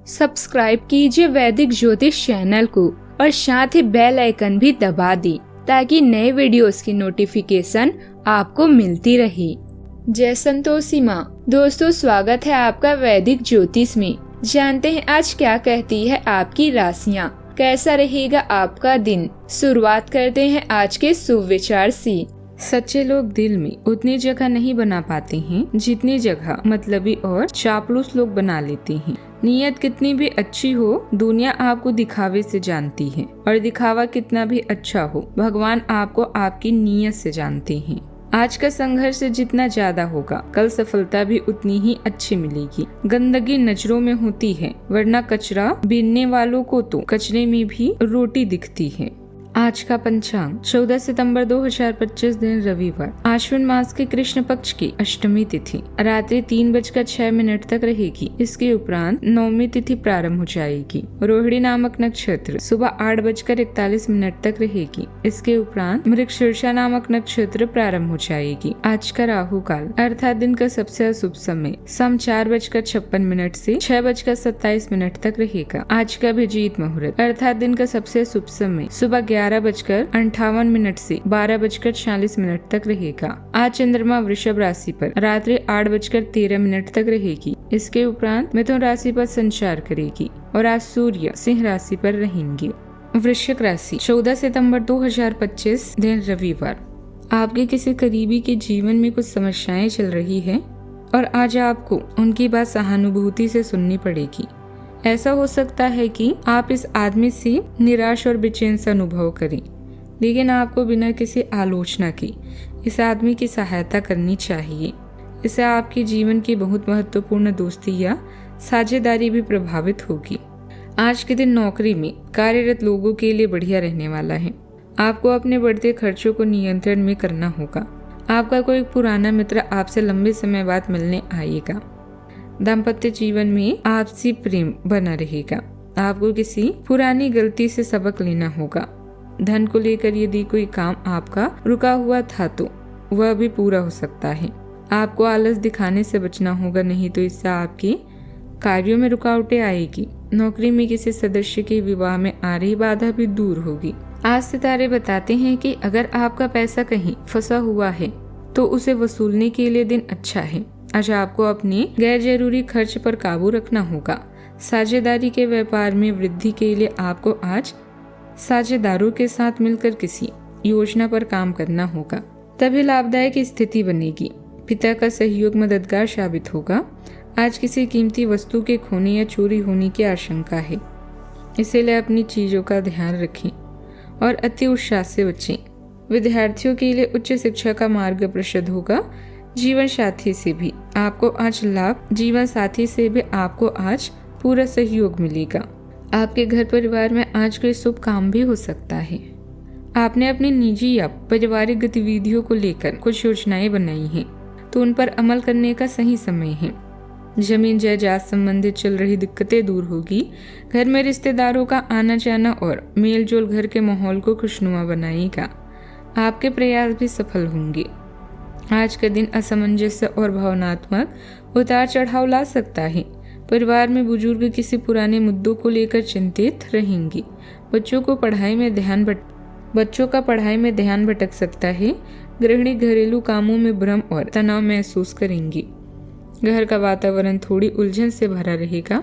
Subscribe कीजिए वैदिक ज्योतिष चैनल को और साथ ही बेल आइकन भी दबा दी ताकि नए वीडियोस की नोटिफिकेशन आपको मिलती रहे। जय संतोषी माँ। दोस्तों, स्वागत है आपका वैदिक ज्योतिष में। जानते हैं आज क्या कहती है आपकी राशियाँ, कैसा रहेगा आपका दिन। शुरुआत करते हैं आज के शुभ विचार से। सच्चे लोग दिल में उतनी जगह नहीं बना पाते हैं जितनी जगह मतलबी और चापलूस लोग बना लेते हैं। नीयत कितनी भी अच्छी हो, दुनिया आपको दिखावे से जानती है, और दिखावा कितना भी अच्छा हो, भगवान आपको आपकी नीयत से जानते हैं। आज का संघर्ष जितना ज्यादा होगा, कल सफलता भी उतनी ही अच्छी मिलेगी। गंदगी नजरों में होती है, वरना कचरा बीनने वालों को तो कचरे में भी रोटी दिखती है। आज का पंचांग 14 सितंबर 2025 दिन रविवार, आश्विन मास के कृष्ण पक्ष की अष्टमी तिथि रात्रि 3:06 तक रहेगी। इसके उपरांत नवमी तिथि प्रारंभ हो जाएगी। रोहिणी नामक नक्षत्र सुबह 8:41 तक रहेगी। इसके उपरांत मृगशीर्षा नामक नक्षत्र प्रारंभ हो जाएगी। आज का राहु काल अर्थात दिन का सबसे अशुभ समय शाम 4:56 से 6:27 तक रहेगा। आज का अभिजीत मुहूर्त अर्थात दिन का सबसे शुभ समय सुबह 11:58 से 12:40 तक रहेगा। आज चंद्रमा वृषभ राशि पर रात्रि 8:13 तक रहेगी। इसके उपरांत मिथुन राशि पर संचार करेगी और आज सूर्य सिंह राशि पर रहेंगे। वृश्चिक राशि 14 सितंबर 2025 दिन रविवार, आपके किसी करीबी के जीवन में कुछ समस्याएं चल रही है और आज आपको उनकी बात सहानुभूति से सुननी पड़ेगी। ऐसा हो सकता है कि आप इस आदमी से निराश और बेचैन सा अनुभव करें, लेकिन आपको बिना किसी आलोचना के इस आदमी की सहायता करनी चाहिए। इससे आपके जीवन की बहुत महत्वपूर्ण दोस्ती या साझेदारी भी प्रभावित होगी। आज के दिन नौकरी में कार्यरत लोगों के लिए बढ़िया रहने वाला है। आपको अपने बढ़ते खर्चों को नियंत्रण में करना होगा। आपका कोई पुराना मित्र आपसे लंबे समय बाद मिलने आएगा। दाम्पत्य जीवन में आपसी प्रेम बना रहेगा। आपको किसी पुरानी गलती से सबक लेना होगा। धन को लेकर यदि कोई काम आपका रुका हुआ था तो वह भी पूरा हो सकता है। आपको आलस दिखाने से बचना होगा, नहीं तो इससे आपके कार्यों में रुकावटें आएगी। नौकरी में किसी सदस्य के विवाह में आ रही बाधा भी दूर होगी। आज सितारे बताते हैं कि अगर आपका पैसा कहीं फंसा हुआ है तो उसे वसूलने के लिए दिन अच्छा है। आज आपको अपने गैर जरूरी खर्च पर काबू रखना होगा। साझेदारी के व्यापार में वृद्धि के लिए आपको आज साझेदारों के साथ मिलकर किसी योजना पर काम करना होगा, तभी लाभदायक स्थिति बनेगी। पिता का सहयोग मददगार साबित होगा। आज किसी कीमती वस्तु के खोने या चोरी होने की आशंका है, इसलिए अपनी चीजों का ध्यान रखें और अति उत्साह से बचें। विद्यार्थियों के लिए उच्च शिक्षा का मार्ग प्रशस्त होगा। जीवन साथी से भी आपको आज लाभ, जीवन साथी से भी आपको आज पूरा सहयोग मिलेगा। आपके घर परिवार में आज कोई शुभ काम भी हो सकता है। आपने अपनी निजी या पारिवारिक गतिविधियों को लेकर कुछ योजनाएं बनाई हैं, तो उन पर अमल करने का सही समय है। जमीन जायदाद संबंधित चल रही दिक्कतें दूर होगी। घर में रिश्तेदारों का आना जाना और मेल जोल घर के माहौल को खुशनुमा बनाएगा। आपके प्रयास भी सफल होंगे। आज का दिन असमंजस्य और भावनात्मक उतार चढ़ाव ला सकता है। परिवार में बुजुर्ग किसी पुराने मुद्दों को लेकर चिंतित रहेंगे। बच्चों का पढ़ाई में ध्यान भटक सकता है। गृहिणी घरेलू कामों में भ्रम और तनाव महसूस करेंगी। घर का वातावरण थोड़ी उलझन से भरा रहेगा।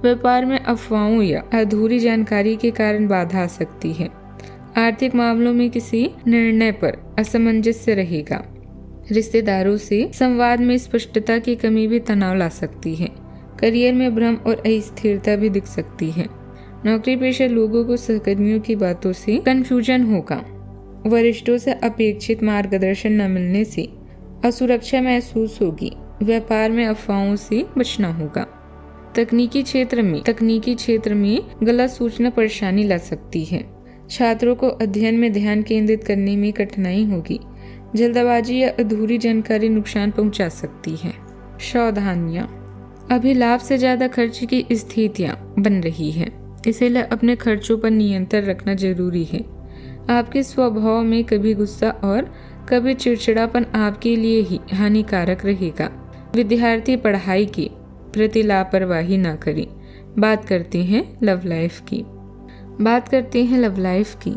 व्यापार में अफवाहों या अधूरी जानकारी के कारण बाधा आ सकती है। आर्थिक मामलों में किसी निर्णय पर असमंजस्य रहेगा। रिश्तेदारों से संवाद में स्पष्टता की कमी भी तनाव ला सकती है। करियर में भ्रम और अस्थिरता भी दिख सकती है। नौकरी पेशा लोगों को सहकर्मियों की बातों से कंफ्यूजन होगा। वरिष्ठों से अपेक्षित मार्गदर्शन न मिलने से असुरक्षा महसूस होगी। व्यापार में अफवाहों से बचना होगा। तकनीकी क्षेत्र में गलत सूचना परेशानी ला सकती है। छात्रों को अध्ययन में ध्यान केंद्रित करने में कठिनाई होगी। जल्दबाजी या अधूरी जानकारी नुकसान पहुंचा सकती है। सावधानियां, अभी लाभ से ज्यादा खर्च की स्थितियां बन रही है, इसीलिए अपने खर्चों पर नियंत्रण रखना जरूरी है। आपके स्वभाव में कभी गुस्सा और कभी चिड़चिड़ापन आपके लिए ही हानिकारक रहेगा। विद्यार्थी पढ़ाई के प्रति लापरवाही न करें। बात करते हैं लव लाइफ की।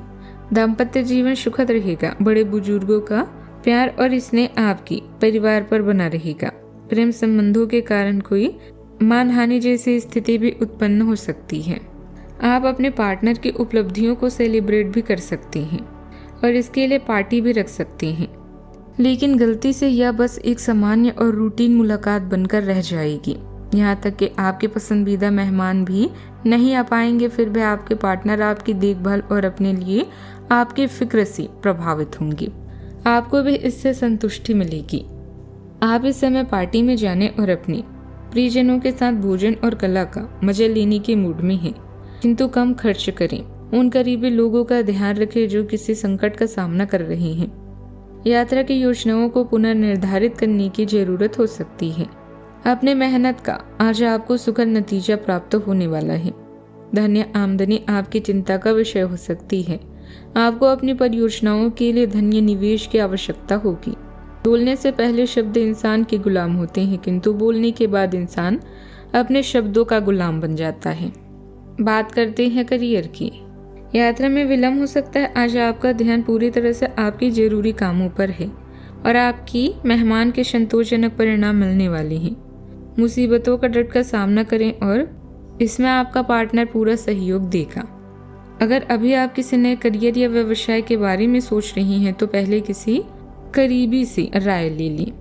दाम्पत्य जीवन सुखद रहेगा। बड़े बुजुर्गों का प्यार और स्नेह आपकी परिवार पर बना रहेगा। प्रेम संबंधों के कारण कोई मानहानि जैसी स्थिति भी उत्पन्न हो सकती है। आप अपने पार्टनर की उपलब्धियों को सेलिब्रेट भी कर सकते हैं और इसके लिए पार्टी भी रख सकते हैं, लेकिन गलती से यह बस एक सामान्य और रूटीन मुलाकात बनकर रह जाएगी। यहाँ तक कि आपके पसंदीदा मेहमान भी नहीं आ पाएंगे, फिर भी आपके पार्टनर आपकी देखभाल और अपने लिए आपकी फिक्र से प्रभावित होंगे। आपको भी इससे संतुष्टि मिलेगी। आप इस समय पार्टी में जाने और अपने प्रियजनों के साथ भोजन और कला का मजा लेने के मूड में हैं, किंतु कम खर्च करें। उन करीबी लोगों का ध्यान रखें जो किसी संकट का सामना कर रहे हैं। यात्रा की योजनाओं को पुनर्निर्धारित करने की जरूरत हो सकती है। अपने मेहनत का आज आपको सुखद नतीजा प्राप्त होने वाला है। धन्य आमदनी आपकी चिंता का विषय हो सकती है। आपको अपनी परियोजनाओं के लिए धन्य निवेश की आवश्यकता होगी। बोलने से पहले शब्द इंसान के गुलाम होते हैं, किंतु बोलने के बाद इंसान अपने शब्दों का गुलाम बन जाता है। बात करते हैं करियर की। यात्रा में विलंब हो सकता है। आज आपका ध्यान पूरी तरह से आपकी जरूरी कामों पर है और आपकी मेहमान के संतोषजनक परिणाम मिलने वाले हैं। मुसीबतों का डटकर सामना करें और इसमें आपका पार्टनर पूरा सहयोग देगा। अगर अभी आप किसी नए करियर या व्यवसाय के बारे में सोच रही हैं तो पहले किसी करीबी से राय ले लें।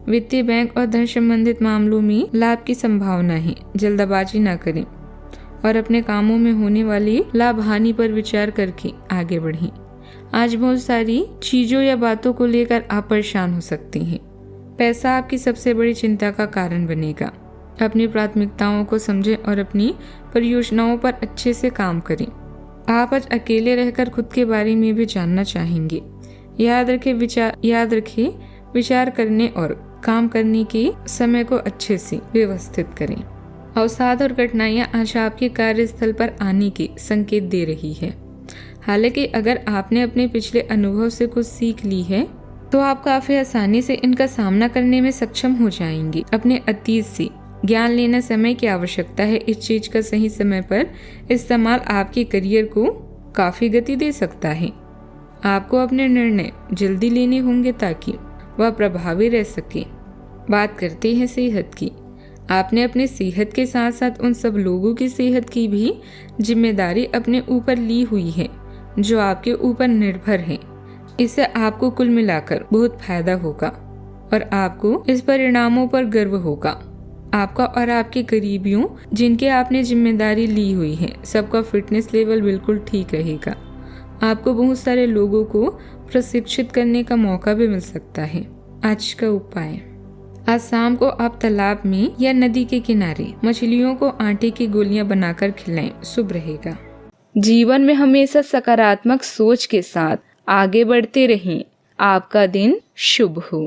वित्तीय, बैंक और धन संबंधित मामलों में लाभ की संभावना है। जल्दबाजी न करें और अपने कामों में होने वाली लाभ हानि पर विचार करके आगे बढ़ें। आज बहुत सारी चीजों या बातों को लेकर आप परेशान हो सकते हैं। पैसा आपकी सबसे बड़ी चिंता का कारण बनेगा। अपनी प्राथमिकताओं को समझें और अपनी परियोजनाओं पर अच्छे से काम करें। आप आज अकेले रहकर खुद के बारे में भी जानना चाहेंगे। याद रखें विचार करने और काम करने के समय को अच्छे से व्यवस्थित करें। अवसाद और कठिनाइयां आज आपके कार्यस्थल पर आने के संकेत दे रही है। हालांकि अगर आपने अपने पिछले अनुभव से कुछ सीख ली है तो आप काफी आसानी से इनका सामना करने में सक्षम हो जाएंगे। अपने अतीत से ज्ञान लेना समय की आवश्यकता है। इस चीज का सही समय पर इस्तेमाल आपके करियर को काफी गति दे सकता है। आपको अपने निर्णय जल्दी लेने होंगे ताकि वह प्रभावी रह सके। बात करते हैं सेहत की। आपने अपने सेहत के साथ साथ उन सब लोगों की सेहत की भी जिम्मेदारी अपने ऊपर ली हुई है जो आपके ऊपर निर्भर है। इससे आपको कुल मिलाकर बहुत फायदा होगा और आपको इस परिणामों पर गर्व होगा। आपका और आपके करीबियों जिनके आपने जिम्मेदारी ली हुई है, सबका फिटनेस लेवल बिल्कुल ठीक रहेगा। आपको बहुत सारे लोगों को प्रशिक्षित करने का मौका भी मिल सकता है। आज का उपाय, आज शाम को आप तालाब में या नदी के किनारे मछलियों को आटे की गोलियां बनाकर खिलाएं, शुभ रहेगा। जीवन में हमेशा सकारात्मक सोच के साथ आगे बढ़ते रहें। आपका दिन शुभ हो।